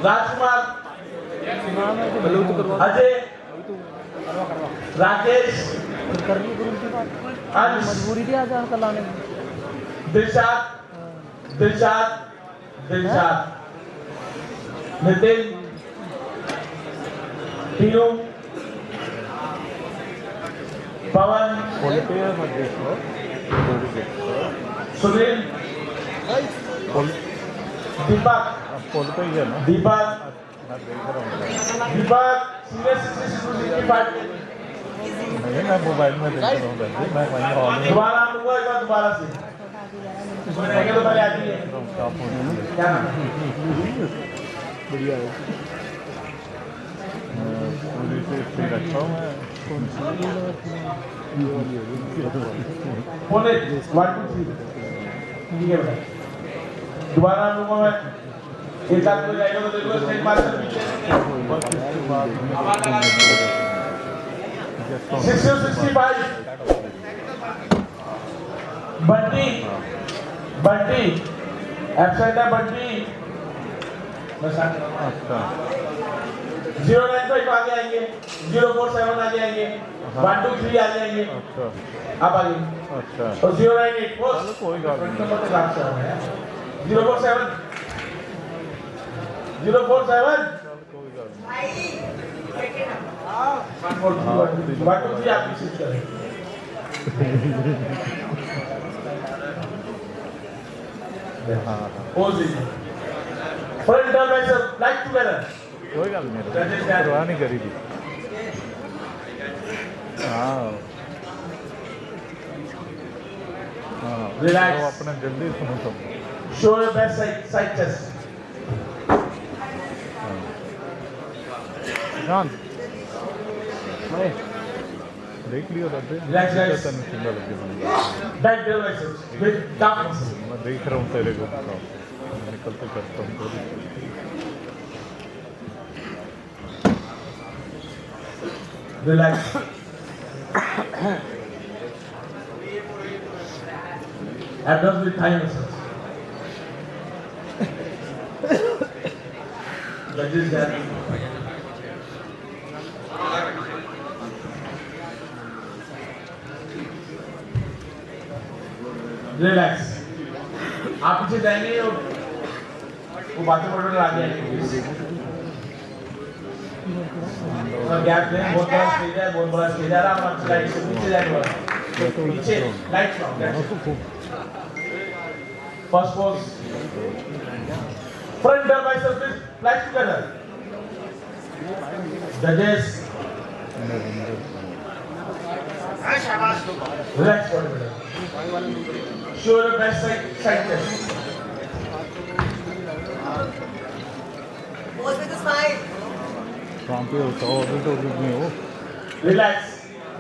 राजकुमार, अजय, राकेश, अंश, मजबूरी थी आज कल आने की। दिलशाद, दिलशाद, दिलशाद, नितिन, टीनू, पवन, सुनील, दीपक, दीपक, दीपक, सीनियर 65 मैं मोबाइल में देख रहा हूँ, मैं वहीं ऑन दोबारा लूंगा एक बार दोबारा से इसमें रहेंगे तो पहले आती है क्या नाम है? बढ़िया है। पूरी से फ्री रखा हूँ मैं। बोले 1 2 3 ठीक है बेटा दोबारा लूंगा मैं एक आध को जाएगा तो देखो स्टेज मास्टर पीछे 665 बंटी बंटी एब्सेंट है बंटी बस अच्छा 095 आगे आएंगे 047 आगे आएंगे 1 2 3 आ जाएंगे अच्छा आप आगे अच्छा और 098 चलो कोई बात नहीं। 047 047 कोई बात नहीं। वन टू थ्री आप रिसीव करें हाँ पोज दीजिए फ्रंट टर्न में सब लाइक टुगेदर कोई गल नहीं परवाह नहीं करी थी। हाँ हाँ Relax. तो अपने जल्दी सुनो सब। Show your best side chest जान देख लियो दादे Relax, guys. तन सुंदर लगे मुझे। Back turn biceps with dark muscles मैं देख रहा हूँ तेरे को निकलते करता हूँ थोड़ी। Relax abdomen with thigh muscles that is that relax आप पीछे जाएंगे और वो बातें पढ़ने आगे आएंगे सर गैप दें बहुत बड़ा स्टेज है बहुत बड़ा स्टेज है आराम से लाइट से नीचे जाएंगे नीचे लाइट फर्स्ट पोज फ्रंट डर बाइसेप्स प्लीज लाइट टुगेदर जजेस relax body show your best side chest Pose with a smile. कहाँ पे होता है ऑडिटोरियम में हो रिलैक्स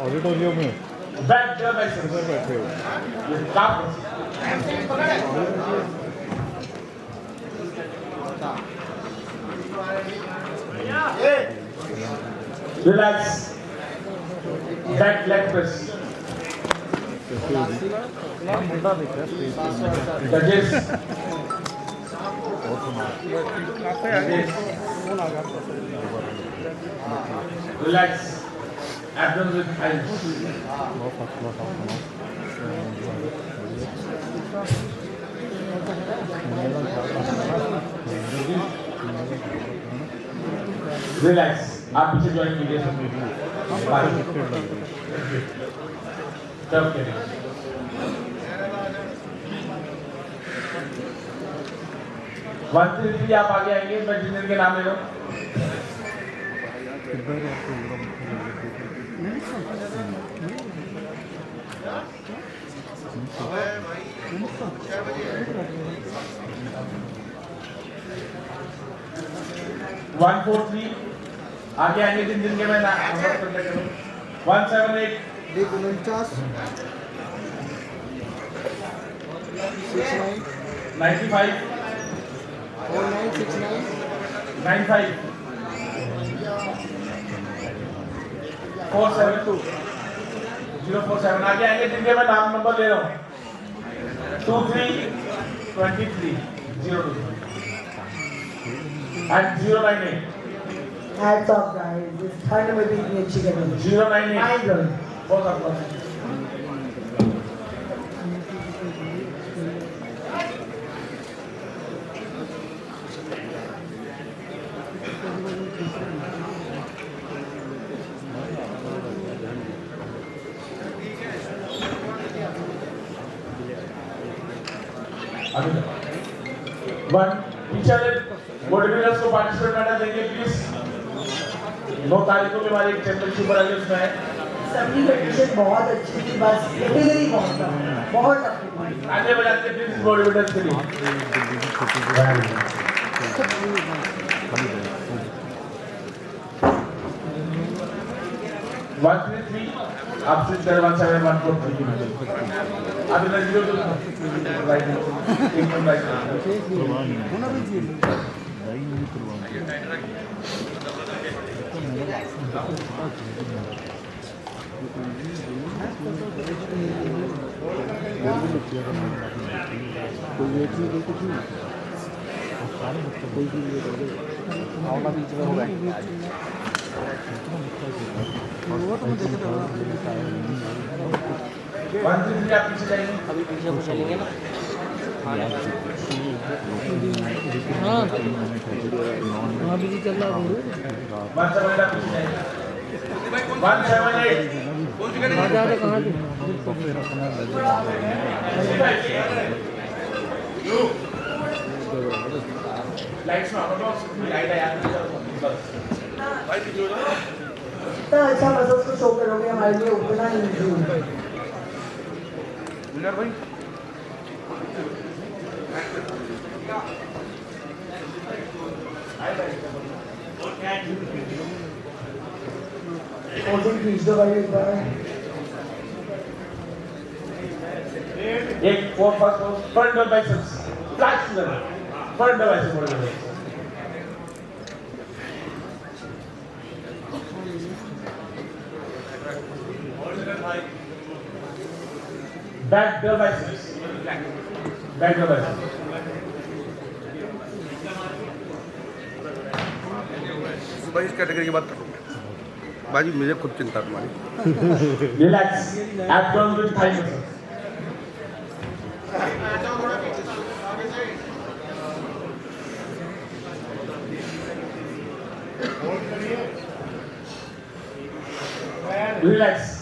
ऑडिटोरियम में बैक डर बाइसेप्स किधर बैठे हो काफ रिलैक्स बैक लेग प्रेस मुंडा देखा स्टेज पे जजेस और सुना रिलैक्स abdomen with thighs बहुत फसला था रिलैक्स आप पीछे ज्वाइन कीजिए सब के 1 2 3 आप आगे आएंगे मैं जिन के नाम ले रहा हूँ वन फोर थ्री आगे आएंगे जिन के मैं नाम 178 95 95 472 047 आगे आएंगे जिनके मैं नाम नंबर ले रहा हूँ 23 23 02 And 098. Hats off, guys. This ठंड में भी इतनी अच्छी करेंगे 098. Mind blowing. बहुत आपका वन टीचर बॉडीबिल्डर्स को पार्टिसिपेट करना देंगे प्लीज 9 तारीख को भी हमारी चैंपियनशिप पर आयोजित है सभी कंडीशन बहुत अच्छी थी बस कैटेगरी बहुत टफ थी आगे बढ़ाते प्लीज बॉडीबिल्डर्स के लिए 133 आप स्विच कर 17143 अभी मैं 0 राइट एक मिनट राइट होना भी चाहिए नहीं करवाएंगे कोई एक चीज कुछ नहीं कोई चीज आवला बीच में होगा वो तो मुझे देखो 133 आप पीछे जाएंगे अभी पीछे को चलेंगे ना हाँ बिजी चल रहा है 178 आप पीछे जाएंगे 178 कहाँ जा रहे कहाँ लाइट्स में हम लोग लाइट है यार इतना अच्छा मसल्स को शो करोगे हमारे लिए उतना ही इजी होगा विनर भाई पोजिंग खींच दो भाई एक बार एक 4 फर्स्ट फ्रंट और बाइसेप्स फ्लैट लेवल फ्रंट और बाइसेप्स बोल रहे back double biceps back double biceps भाई इस कैटेगरी की बात करूँ बाजी मुझे खुद चिंता तुम्हारी relax abdomen with thigh muscles relax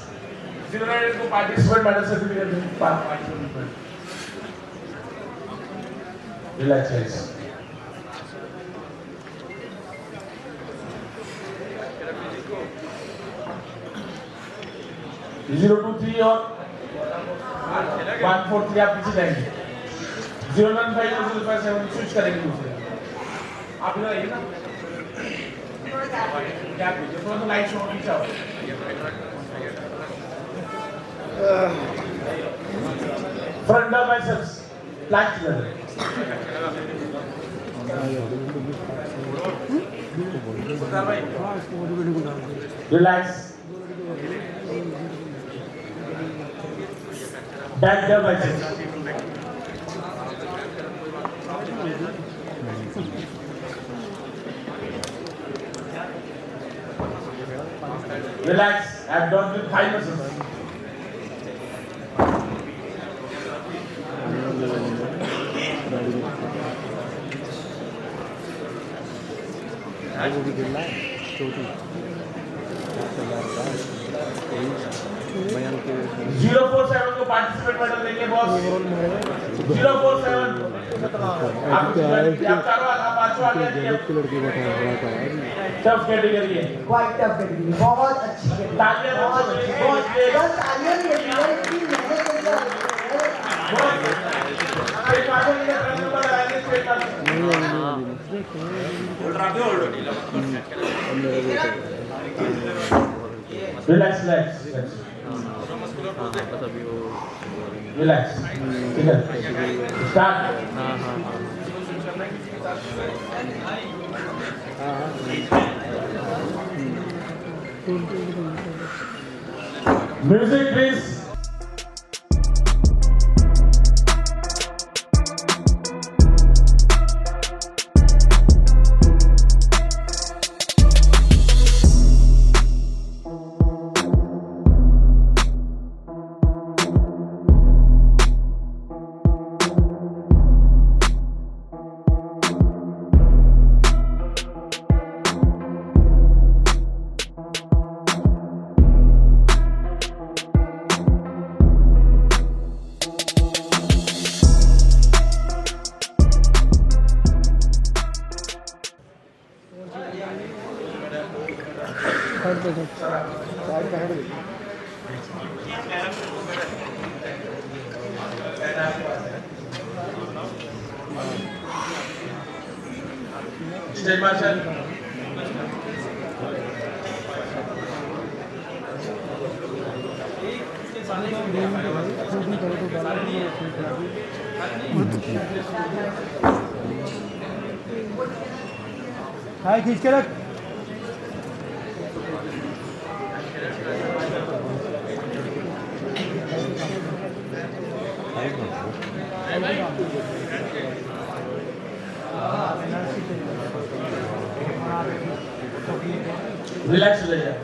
09 को पार्टिसिपेंट मेडल सर्टिफिकेट दें रिलैक्स 023 और 143 आप पीछे जाएंगे 015 और 057 स्विच करेंगे दूसरे आप इधर आइए ना क्या कीजिए थोड़ा सा लाइट शो पीछे आओ front of biceps flat level relax back the biceps relax abdominal thigh muscles वो भी गिरना है छोटी बयान के 047 को पार्टिसिपेट मेडल देंगे बॉस 047 आप पांचवा आ गया लड़के बैठा बड़ा था टफ कैटेगरी है क्वाइट टफ कैटेगरी बहुत अच्छी कैटेगरी तालियां बहुत अच्छी बहुत बस तालियां नहीं है इतनी मेहनत एक आगे के प्रश्न पर आएंगे स्टेट का रिलैक्स रिलैक्स ठीक है start music please state marshal हाय खींच के रख रिलैक्स हो जाइए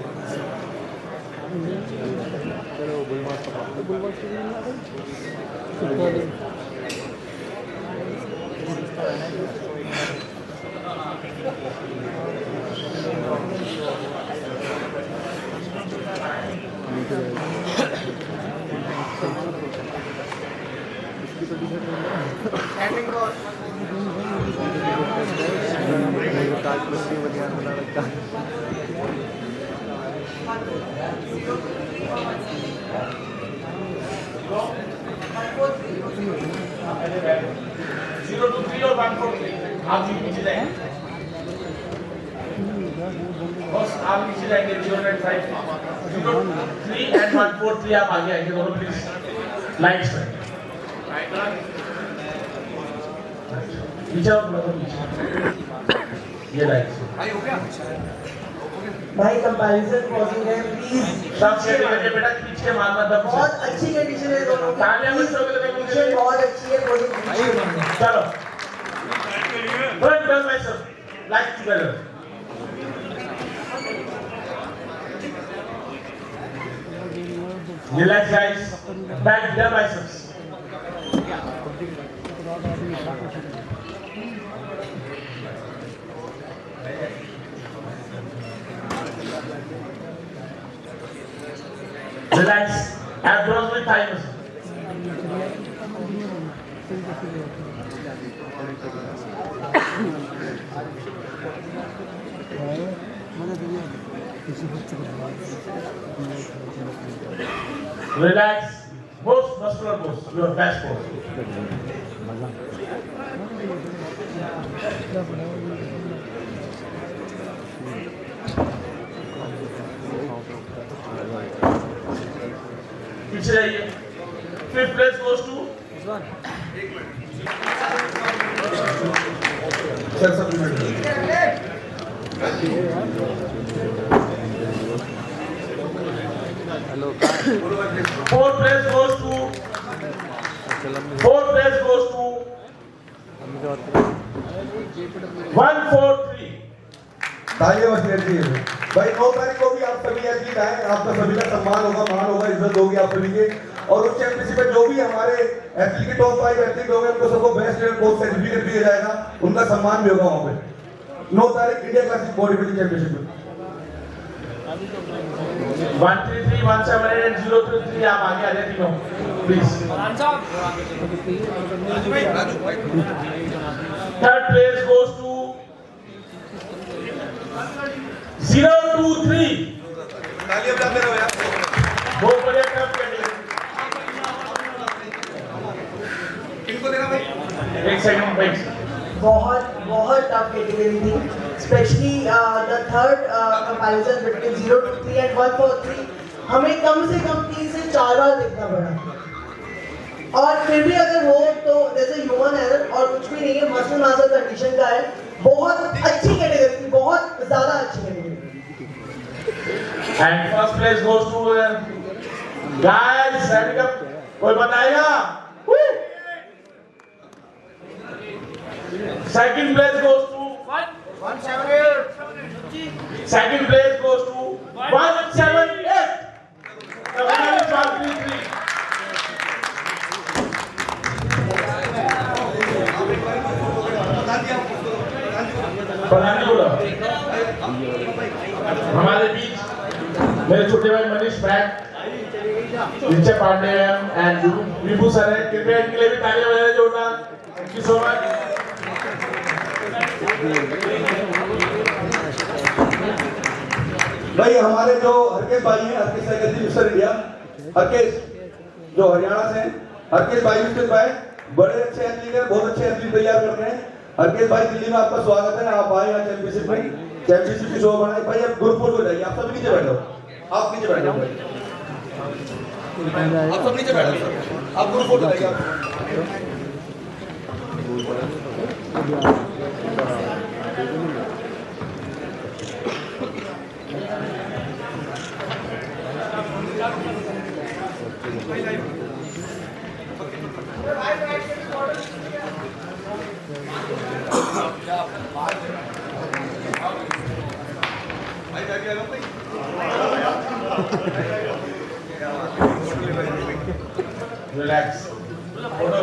जीरो टू थ्री और 143 आप भी पीछे जाएंगे बस आप पीछे जाएंगे 095 03 एंड 143 आप आगे आएंगे दोनों प्लीज लाइट्स पे पीछे आओ थोड़ा पीछे ये लाइट्स भाई कंपैरिजन पॉजिंग है प्लीज सबसे पहले बेटा खींच के मारना दब से बहुत अच्छी कंडीशन है दोनों की तालियां बजाओ के लिए कंडीशन बहुत अच्छी है पॉजिंग चलो Don't tell myself like together relax guys back their biceps relax abdomen with thighs relax most muscular pose your best pose पीछे जाइए fifth place goes to sir supplement fourth place goes to 143 तालियां बस रहती है भाई 9 तारीख को भी आप सभी एथलीट आए आपका सभी का सम्मान होगा मान होगा इज्जत होगी आप सभी के और उस चैंपियनशिप में जो भी हमारे एथलीट के टॉप 5 एथलीट होंगे उनको सबको बेस्ट कोच सर्टिफिकेट दिया जाएगा उनका सम्मान भी होगा वहाँ पे 9 तारीख India classic body building championship में 133 178 and 033 आप आगे आ जाए तीनों please third place goes to 023 तालियां बजाते रहो यार बहुत बढ़िया काम किया इनको देना भाई एक सेकंड वेट बहुत बहुत टफ कैटेगरी थी specially the third comparison between 023 and 143 हमें कम से कम 3 से 4 बार देखना पड़ा और फिर भी अगर हो तो जैसे ह्यूमन एरर और कुछ भी नहीं है मसल मास कंडीशन का है बहुत अच्छी कैटेगरी थी बहुत ज्यादा अच्छी category and first place goes to guys stand up कोई बताएगा second place goes to 178 second place goes to 178 the winner is 133 प्रधान बोलो हमारे बीच मेरे छोटे भाई मनीष बैग नीचे पांडे एंड विभू सर है कृपया इनके लिए भी तालियां बजाएं जोरदार थैंक यू सो मच भाई हमारे जो हरकेश भाई हैं, Harkesh secretary mister India, Harkesh जो हरियाणा से हैं, हरकेश भाई मिस्टर भाई बड़े अच्छे एथलीट हैं, बहुत अच्छे एथलीट तैयार करते हैं। हरकेश भाई दिल्ली में आपका स्वागत है, आप आए यहाँ चैंपियनशिप में, चैंपियनशिप की शो बनाए। भाई आप ग्रुप फोटो जाइए, आप सब नीचे बैठो, आप नीचे बैठो भाई, आप सब नीचे बैठो सर, आप ग्रुप फोटो जाइए। Relax. Photo.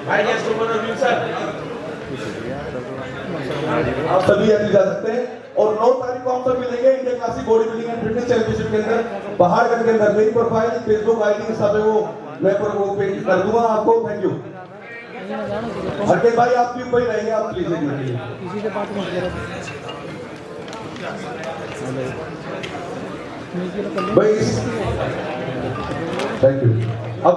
Right, yes, over the sir. आप सभी एथलीट जा सकते हैं और 9 तारीख को हम सब मिलेंगे Indian classic body building and fitness championship के अंदर पहाड़गढ़ के अंदर। मेरी प्रोफाइल फेसबुक आईडी के साथ वो मैं पर वो पेज कर दूंगा आपको। Thank you. हरकेश भाई आप भी ऊपर ही रहेंगे, आप प्लीज किसी से बात मत करो भाई। Thank you. अब